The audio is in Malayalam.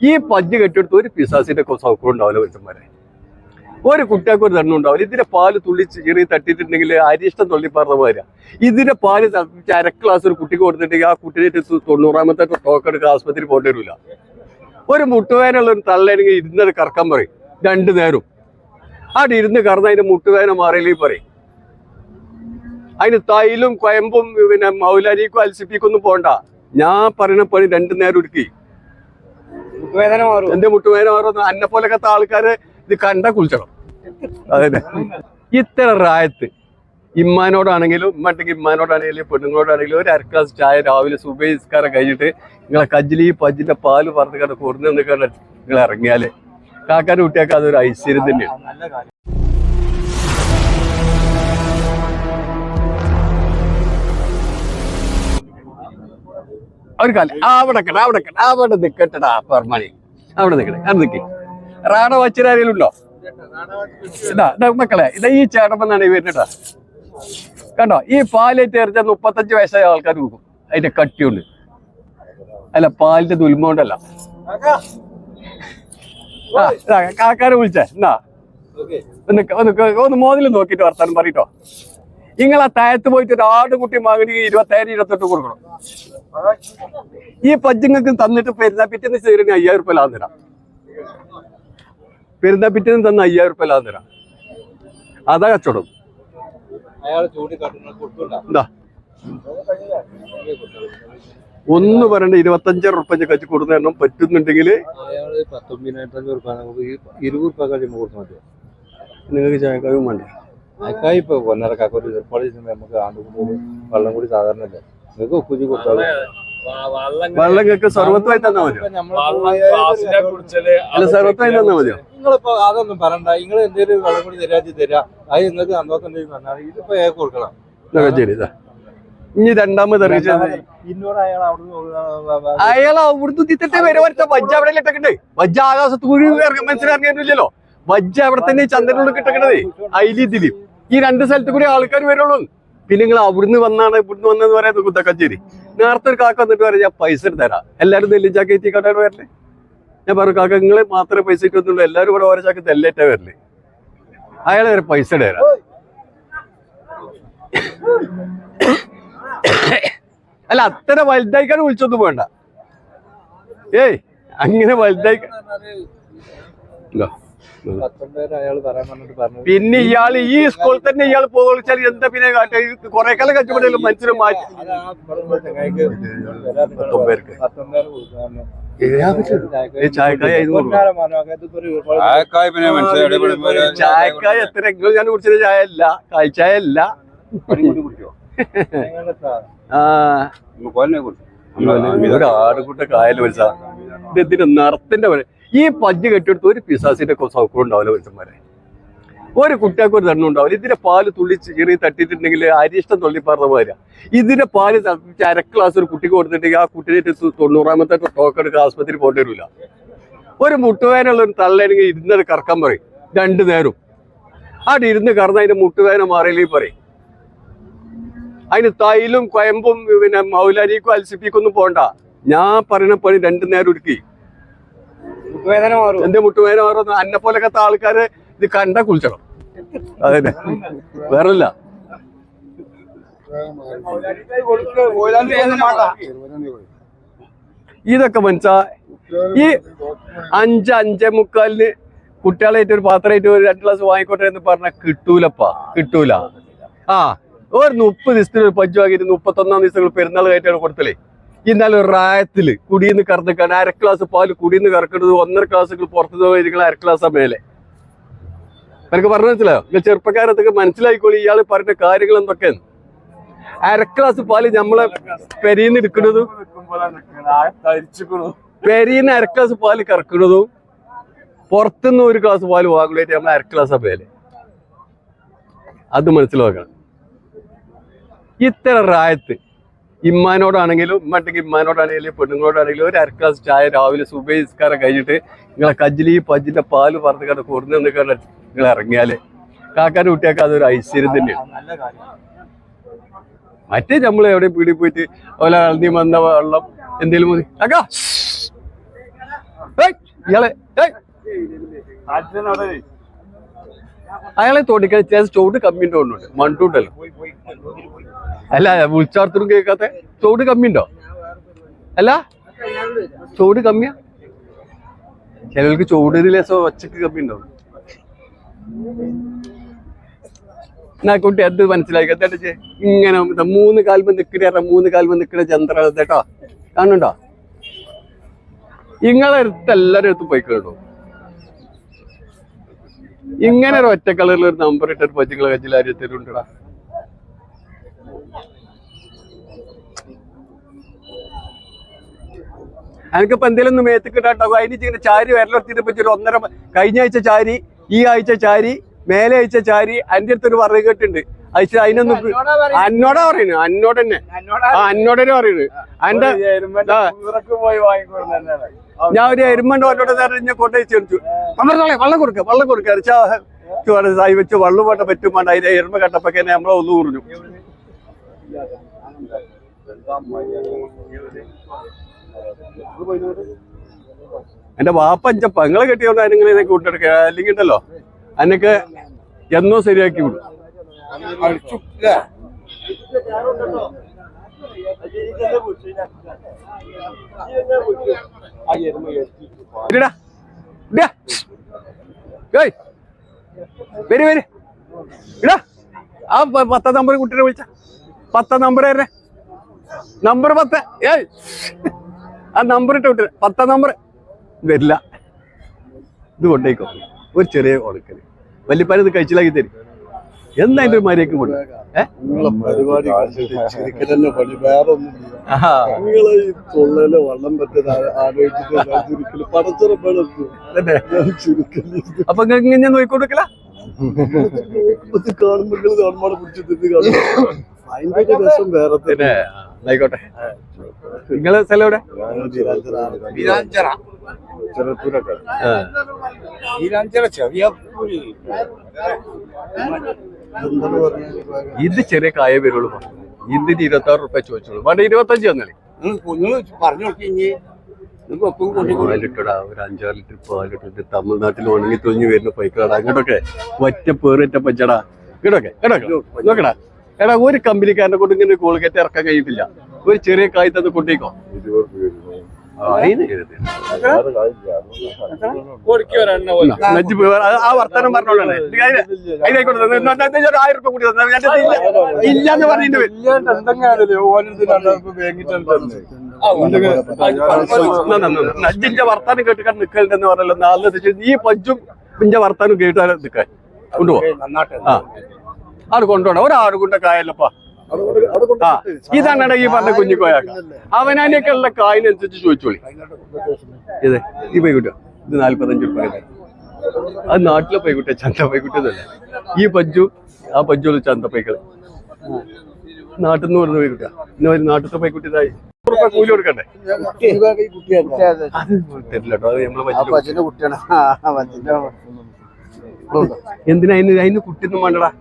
ഈ പജ്ജ് കെട്ടിയെടുത്ത് ഒരു പിസാസിന്റെ സൗഖ്യം ഉണ്ടാവില്ല മനുഷ്യന്മാരെ. ഒരു കുട്ടികൾക്ക് ഒരു ദണ്ണം ഉണ്ടാവില്ല. ഇതിന്റെ പാല് തുള്ളി ചെറിയ തട്ടിയിട്ടുണ്ടെങ്കിൽ അരിഷ്ടം തൊള്ളിപ്പാറുന്ന മാതിരിയാ. ഇതിന്റെ പാല് തപ്പിച്ച് അര ഗ്ലാസ് ഒരു കുട്ടിക്ക് കൊടുത്തിട്ടുണ്ടെങ്കിൽ ആ കുട്ടിയെ 90ാമത്തെ ടോക്കൺ എടുക്കുക ആസ്പത്രി പോകേണ്ടി വരില്ല. ഒരു മുട്ടുവേനുള്ള ഒരു തള്ളയാണെങ്കിൽ ഇരുന്നത് കറക്കാൻ പറയും 2 നേരം. അവിടെ ഇരുന്ന് കറന്ന് അതിന്റെ മുട്ടുവേദന മാറിയില്ലേ പറയും. അതിന് തൈലും കൊയമ്പും പിന്നെ മൗലാരിക്കും അൽസിപ്പിക്കൊന്നും പോണ്ട. ഞാൻ പറയുന്ന പണി 2 നേരം ഒരുക്കി എന്റെ മുട്ടുവേദന മാറുന്ന അന്നെ പോലൊക്കെ ആൾക്കാര് ഇത് കണ്ട കുളിച്ചണം. അതന്നെ ഇത്ര റായത്ത് ഇമ്മാനോടാണെങ്കിലും ഉമ്മണ്ടെങ്കിൽ ഇമ്മാനോടാണെങ്കിലും പെണ്ണുങ്ങളോടാണെങ്കിലും ഒരു 1/2 ഗ്ലാസ് ചായ രാവിലെ സുബഹി നിസ്കാരം കഴിഞ്ഞിട്ട് നിങ്ങളെ കജ്ജിൽ ഈ പജ്ജിന്റെ പാല് പറന്ന് കണ്ട് കുറഞ്ഞു നിൽക്കാണ്ട് നിങ്ങൾ ഇറങ്ങിയാല് കാക്കാൻ്റെ കുട്ടിയൊക്കെ അതൊരു ഐശ്വര്യം തന്നെയാണ്. ഒരു കാലം അവിടെ നിക്കട്ടടാ പറമണി അവിടെ നിൽക്കണേ അത് നിൽക്കി റാണ വച്ചിരാരെങ്കിലും ഉണ്ടോ? ഇതാ മക്കളെ ഇതാ ഈ ചേട്ടപ്പെന്നാണ് വരുന്നട്ടാ. കണ്ടോ ഈ പാലേറ്റ് എറിച്ചാൽ 35 വയസ്സായ ആൾക്കാർ കൊടുക്കും. അതിന്റെ കട്ടിയുണ്ട്. അല്ല പാലിന്റെ ദുൽമോണ്ടല്ല. കാക്കാരെ വിളിച്ചേ എന്നാ ഒന്ന് മോതിൽ നോക്കിട്ട് വർത്താനം പറയട്ടോ. നിങ്ങൾ ആ താഴത്ത് പോയിട്ട് ഒരു ആടുകുട്ടി വാങ്ങി 27-28 കൊടുക്കണം. ഈ പജ്ജങ്ങൾക്ക് തന്നിട്ട് പെരുന്നാ പിറ്റേന്ന് ചേരുന്ന 5000 രൂപ ലാഭം തരാം. പെരുന്നാ പിറ്റേന്ന് തന്ന 5000 രൂപ ലാഭം തരാം. അതാ കച്ചവടം. എന്താ ഒന്ന് പറയണ്ട 25 രൂപ കച്ച് കൊടുക്കുന്ന പറ്റുന്നുണ്ടെങ്കിൽ നിങ്ങൾക്ക് ചായക്കായും വേണ്ടേ? ചായക്കായി ഇപ്പൊ പൊന്നരക്കാക്ക ഒരു ഏർപ്പാട് നമുക്ക് ആണ്ടുകൂടി വെള്ളം കൂടി സാധാരണ അല്ലേ നിങ്ങൾക്ക് ഒക്കുചി കൊടുത്താലും വെള്ളം കേക്ക് സർവത്തായി തന്നാ മതിയോ? അല്ല സർവത്തായി തന്നാ മതിയോ? നിങ്ങളിപ്പോ അതൊന്നും പറയണ്ട. നിങ്ങൾ എന്തെങ്കിലും വെള്ളം കൂടി തരാറ്റി തരാം. അത് നിങ്ങൾക്ക് സന്തോഷം ഉണ്ടെങ്കിൽ പറഞ്ഞാൽ ഇതിപ്പോ കൊടുക്കണം. ശരി ഇനി രണ്ടാമത് അയാൾ അവിടുന്ന് തിത്തിട്ട് വരെ വരച്ച വജ്ജ അവിടെ ഇട്ടേ. വജ്ജ ആകാശത്ത് കൂടി മനസ്സിലിറങ്ങിയിട്ടില്ലല്ലോ. വജ്ജ അവിടെ തന്നെ ചന്ദ്രനുള്ളിൽ കിട്ടക്കണതേ. അയിലിതില് ഈ 2 സ്ഥലത്ത് കൂടി ആൾക്കാർ വരുള്ളൂ. പിന്നെ നിങ്ങൾ അവിടുന്ന് വന്നാണ് ഇവിടുന്ന് വന്നെന്ന് പറയാൻ കുത്തക്കച്ചേരി. നേരത്തെ ഒരു കാക്ക വന്നിട്ട് പറയാം ഞാൻ പൈസ തരാം. എല്ലാവരും നെല്ലും ചാക്ക എത്തി കണ്ടാണ് വരല്ലേ. ഞാൻ പറഞ്ഞു കാക്ക നിങ്ങളെ മാത്രമേ പൈസ കിട്ടുന്നുള്ളൂ. എല്ലാവരും കൂടെ ഓരോ ചാക്ക് തെല്ലേറ്റാ വരല്ലേ. അയാളെ വരെ പൈസ തരാം. അല്ല അത്ര വലുതായിക്കാൻ വിളിച്ചൊന്നും വേണ്ട. ഏയ് അങ്ങനെ വലുതായി പിന്നെ ഇയാള് ഈ സ്കൂളിൽ തന്നെ ഇയാൾ പോകാൽ എന്താ പിന്നെ കൊറേ കാലം കച്ചവടം മനുഷ്യരെ മാറ്റി ചായക്കായ എത്ര ഞാൻ കുടിച്ചത് ചായ അല്ല കാൽച്ചായ അല്ല. ഒരു ആടുകൂട്ട കായൽ വലിച്ച ഇതിന്റെ നിറത്തിന്റെ ഈ പജ്ജ് കെട്ടിയെടുത്ത് ഒരു പിസാസിന്റെ സൗഖ്യം ഉണ്ടാവില്ല മനുഷ്യന്മാരെ. ഒരു കുട്ടികൾക്ക് ഒരു ദണ്ണം ഉണ്ടാവില്ല. ഇതിന്റെ പാല് തുള്ളി ചെറിയ തട്ടിയിട്ടുണ്ടെങ്കിൽ അരിഷ്ടം തൊള്ളിപ്പാറുന്ന മാതിരിയാ. ഇതിന്റെ പാല് തപ്പിച്ച് 1/2 ഗ്ലാസ് ഒരു കുട്ടിക്ക് കൊടുത്തിട്ടുണ്ടെങ്കിൽ ആ കുട്ടിയെ 90ാമത്തെ ടോക്കൺ എടുക്കുക ആസ്പത്രി പോകേണ്ടി വരില്ല. ഒരു മുട്ടുവേദനുള്ള ഒരു തള്ളയാണെങ്കിൽ ഇരുന്നത് കറക്കാൻ പറയും 2 നേരം. അവിടെ ഇരുന്ന് കറന്ന് അതിന്റെ മുട്ടുവേദന മാറിയില്ലേ പറയും. അതിന് തൈലും കൊയമ്പും പിന്നെ മൗലാരിക്കും അൽസിപ്പിക്കൊന്നും പോണ്ട. ഞാൻ പറയുന്ന പണി 2 നേരം ഒരുക്കി എന്റെ മുട്ടുവേദന മാറുന്ന അന്നെ പോലൊക്കെ ആൾക്കാര് ഇത് കണ്ട കുളിച്ചണം. അതന്നെ വേറല്ല. ഇതൊക്കെ മനസ്സാ ഈ 5-5:45 കുട്ടികളായിട്ട് ഒരു പാത്രമായിട്ട് ഒരു 2 ഗ്ലാസ് വാങ്ങിക്കോട്ടെ എന്ന് പറഞ്ഞാൽ കിട്ടൂല. ഒരു 30 ദിവസത്തിന് ഒരു പജ്ജ് വാങ്ങിയിട്ട് 31ാം ദിവസം പെരുന്നാൾ കയറ്റാണ് കൊടുത്തല്ലേ. ഇന്നാലും ഒരു റായത്തില് കുടിന്ന് കറന്നിക്കാണ് 1/2 ഗ്ലാസ് പാല് കുടിന്ന് കറക്കുന്നത് 1.5 ഗ്ലാസ് പുറത്തു പോയിരിക്കണം 1/2 ഗ്ലാസ് മേലെ. എനിക്ക് പറഞ്ഞു മനസ്സിലായോ? നിങ്ങൾ ചെറുപ്പക്കാരത്തൊക്കെ മനസ്സിലായിക്കോളി ഇയാള് പറഞ്ഞ കാര്യങ്ങൾ എന്തൊക്കെയാണ്. 1/2 ഗ്ലാസ് പാല് നമ്മളെ പെരീന്ന് എടുക്കുന്നതും പെരീന്ന് 1/2 ഗ്ലാസ് പാല് കറക്കുന്നതും പുറത്തുനിന്ന് 1 ഗ്ലാസ് പാല് വാങ്ങുന്നതായിട്ട് നമ്മൾ 1/2 ഗ്ലാസ് മേലെ. അത് മനസ്സിലാക്കണം. ഇത്ര റായത്ത് ഇമ്മാനോടാണെങ്കിലും ഉമ്മണ്ടെങ്കിൽ ഇമ്മാനോടാണെങ്കിലും പെണ്ണുങ്ങളോടാണെങ്കിലും ഒരു 1/2 ഗ്ലാസ് ചായ രാവിലെ സുബഹി നിസ്കാരം കഴിഞ്ഞിട്ട് നിങ്ങളെ കജ്ജിൽ ഈ പജ്ജിന്റെ പാല് പറന്ന് കണ്ട് കുറഞ്ഞു നിൽക്കാണ്ട് നിങ്ങൾ ഇറങ്ങിയാല് കാക്കാൻ്റെ കുട്ടിയൊക്കെ അതൊരു ഐശ്വര്യം തന്നെയാണ്. മറ്റേ നമ്മൾ എവിടെ പീടി പോയിട്ട് ഓല അളന്നി വന്ന വെള്ളം എന്തെങ്കിലും മതി കാക്ക ഇയാളെ അയാളെ തോണ്ടിക്കാൻ ചുവട് കമ്മിന്റെ കൊണ്ടുണ്ട് മണ്ടുണ്ടല്ലോ. അല്ല വിളിച്ചാർത്തും കേൾക്കാത്ത ചുവട് കമ്മിണ്ടോ? അല്ല ചുവട് കമ്മിയാ? ചിലർക്ക് ചുവടിന് ലേശം ഒച്ചക്ക് കമ്മിണ്ടാവും. എന്നാ കുട്ടി അത് മനസ്സിലാക്കി എന്താ ഇങ്ങനെ 3 കാൽമ നിക്കണ 3 കാൽമ നിക്കണ ചന്ദ്ര കേട്ടോ കാണുന്നുണ്ടോ? ഇങ്ങളെ അടുത്ത് എല്ലാരും അടുത്ത് പോയി കേട്ടോ. ഇങ്ങനെ ഒരു ഒറ്റ കളറിൽ ഒരു നമ്പർ ഇട്ടൊരു പച്ചുകളെ കച്ചിൽ ആരും തരുണ്ടടാ. എനിക്കിപ്പോ എന്തെങ്കിലും ഒന്ന് മേത്ത് കിട്ടാണ്ടാവും. അതിന് ഇങ്ങനെ ചാരി വരലെടുത്തിട്ട് പറ്റി ഒരു 1.5 കഴിഞ്ഞ ആഴ്ച ചാരി, ഈ ആഴ്ച ചാരി, മേലെ ആഴ്ച ചാരി. എൻ്റെ അടുത്തൊരു പറഞ്ഞു കേട്ടുണ്ട് അയച്ച അതിനൊന്നും അന്നോടാ പറയുന്നു. അന്നോട് തന്നെ അന്നോടനെ പറയുന്നു. എന്റെ ഞാൻ ഒരു എരുമണ്ട് അവരോട് ഞാൻ കൊണ്ടുപോയി ചെറിച്ചു വെള്ളം കൊടുക്കുക സായി വെച്ച് വെള്ളം വേണ്ട പറ്റും വേണ്ട. അതിന്റെ എരുമ കട്ടപ്പൊക്കെ നമ്മളെ ഒന്ന് പറഞ്ഞു. എന്റെ വാപ്പഞ്ച പെങ്ങളെ കെട്ടിയോണ്ട് അതിനിങ്ങനെ കൂട്ടെടുക്കുക. അല്ലെങ്കിൽ ഉണ്ടല്ലോ അതിനൊക്കെ എന്നോ ശരിയാക്കി വിടും. വരി വരി ഇടാ. ആ 10 നമ്പർ കുട്ടീനെ വിളിച്ച 10 നമ്പർ തന്നെ നമ്പർ 10. ഏയ് ആ നമ്പർ ഇട്ട് വിട്ടു 10 നമ്പർ വരില്ല. ഇത് കൊണ്ടേക്കോ ഒരു ചെറിയ കൊടുക്കല് വല്യപ്പാര് ഇത് കഴിച്ചിലാക്കി തരും. എന്താ അതിന്റെ ഒരു മര്യാദക്ക് കൊണ്ട് അപ്പൊ ഇങ്ങനെ നോക്കിക്കൊടുക്കല ആയിക്കോട്ടെ. നിങ്ങളെ സ്ഥലം എവിടെ? ഇത് ചെറിയ കായ വരുള്ളൂ. ഇതിന് 26 റുപ്യ ചോദിച്ചോളൂ. വേണ്ട 25 തന്നല്ലേ പാലിട്ടടാ. ഒരു 5-6 ലിറ്റർ പാലിട്ടിട്ട് തമിഴ്നാട്ടിൽ ഉണങ്ങി തൊഞ്ഞു വരുന്ന പൈക്കടാ. അങ്ങോട്ടൊക്കെ ഒറ്റ പേറിട്ട പച്ചടാ. ഇങ്ങോട്ടൊക്കെ നോക്കടാ. എടാ ഒരു കമ്പനിക്കാരനെ കൊണ്ട് ഇങ്ങനെ കോൾഗേറ്റ് ഇറക്കാൻ കഴിയത്തില്ല. ഒരു ചെറിയ കായ് തന്ന് കൊണ്ടേക്കോ. ആ വർത്തമാനം പറഞ്ഞോളാണ്. 1000 റുപ്യ കൂടി ഇല്ലാന്ന് പറഞ്ഞിട്ട് നജ്ജിന്റെ വർത്താനം കേട്ടിക്കാൻ നിൽക്കലുണ്ടെന്ന് പറഞ്ഞല്ലോ. നാളെ ഈ പഞ്ചും പിഞ്ച വർത്താനം കേട്ടാൽ നിൽക്കാൻ കൊണ്ടുപോകാം. ആ അത് കൊണ്ടുപോകണം. ഒരു 6 കുണ്ട കായല്ലപ്പാ. ആ ഇതാണ് ഈ പറഞ്ഞ കുഞ്ഞിക്കോയാക്ക. അവനാനൊക്കെ ഉള്ള കായിനനുസരിച്ച് ചോദിച്ചോളി. ഇത് ഈ പൈക്കുട്ടിയോ ഇത് 45 റുപ്യ. അത് നാട്ടിലെ പൈക്കുട്ടിയ ചന്ത പൈക്കുട്ടിയതല്ലേ. ഈ പഞ്ചു ആ പഞ്ചു ചന്ത പൈക്കള് നാട്ടിൽ നിന്ന് വരുന്ന പൈക്കുട്ടിയ. പിന്നെ ഒരു നാട്ടിലത്തെ പൈക്കുട്ടിയതായി റുപ്യ കൂലി കൊടുക്കണ്ടേ? അത് തരില്ല കേട്ടോ. അത് നമ്മള് കുട്ടിയാണ്. എന്തിനാ അതിന് കുട്ടിയൊന്നും വേണ്ടടാ.